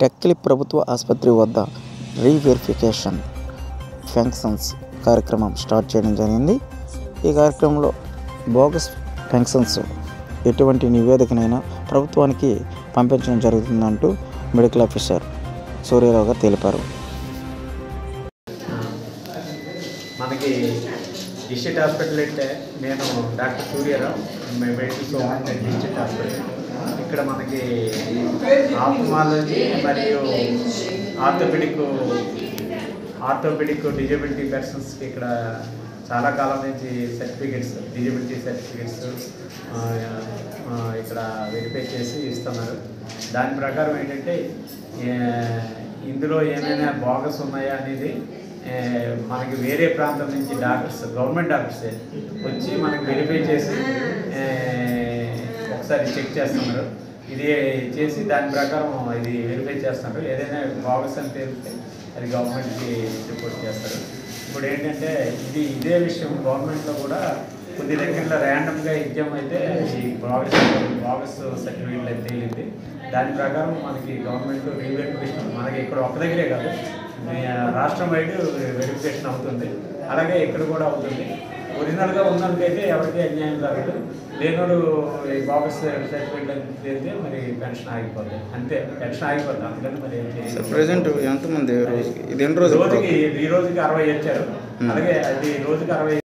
టెక్కలి ప్రభుత్వ ఆసుపత్రి వద్ద రీవెరిఫికేషన్ ఫంక్షన్స్ కార్యక్రమం స్టార్ట్ చేయడం జరిగింది. ఈ కార్యక్రమంలో బోగస్ ఫంక్షన్స్ ఎటువంటి నివేదికనైనా ప్రభుత్వానికి పంపించడం జరుగుతుందంటూ మెడికల్ ఆఫీసర్ సూర్యారావు గారు తెలిపారు. మనకి డిస్ట్రిక్ట్ హాస్పిటల్ అంటే నేను doctor Suryarao, medical superintendent district hospital. ఇక్కడ మనకి ఆప్థమాలజీ మరియు ఆర్థోపెడిక్ డిజబిలిటీ పర్సన్స్కి ఇక్కడ చాలా కాలం నుంచి సర్టిఫికెట్స్, డిజబిలిటీ సర్టిఫికెట్స్ ఇక్కడ వెరిఫై చేసి ఇస్తున్నారు. దాని ప్రకారం ఏంటంటే ఇందులో ఏమైనా బోగస్ ఉన్నాయా అనేది మనకి వేరే ప్రాంతం నుంచి డాక్టర్స్, గవర్నమెంట్ డాక్టర్సే వచ్చి మనకి వెరిఫై చేసి ఒకసారి చెక్ చేస్తున్నారు. ఇది చేసి దాని ప్రకారం ఇది వెరిఫై చేస్తున్నారు. ఏదైనా బోగస్ అని తెలిస్తే అది గవర్నమెంట్కి రిపోర్ట్ చేస్తారు. ఇప్పుడు ఏంటంటే ఇదే విషయం గవర్నమెంట్లో కూడా కొద్ది దగ్గరలో ర్యాండమ్గా ఎగ్జామ్ అయితే ఈ బోగస్ సర్టిఫికేట్లు అయితే తేలింది. దాని ప్రకారం మనకి గవర్నమెంట్ రీవెరిఫికేషన్ మనకి ఇక్కడ ఒక దగ్గరే కాదు, రాష్ట్రం వైడ్ వెరిఫికేషన్ అవుతుంది. అలాగే ఇక్కడ కూడా అవుతుంది. ఒరిజినల్గా ఉన్నందుకైతే ఎవరికీ అన్యాయం జరగదు. లేనోడు ఈ బోగస్ సర్టిఫికేట్లు తేలితే మరి పెన్షన్ ఆగిపోతుంది, అంతే. పెన్షన్ ఆగిపోతుంది, అందుకని మరి ఏం చేయాలి. ప్రెసెంట్ ఎంతమంది రోజుకి ఈ రోజుకి 60 ఇచ్చారు. అలాగే అది రోజుకి 60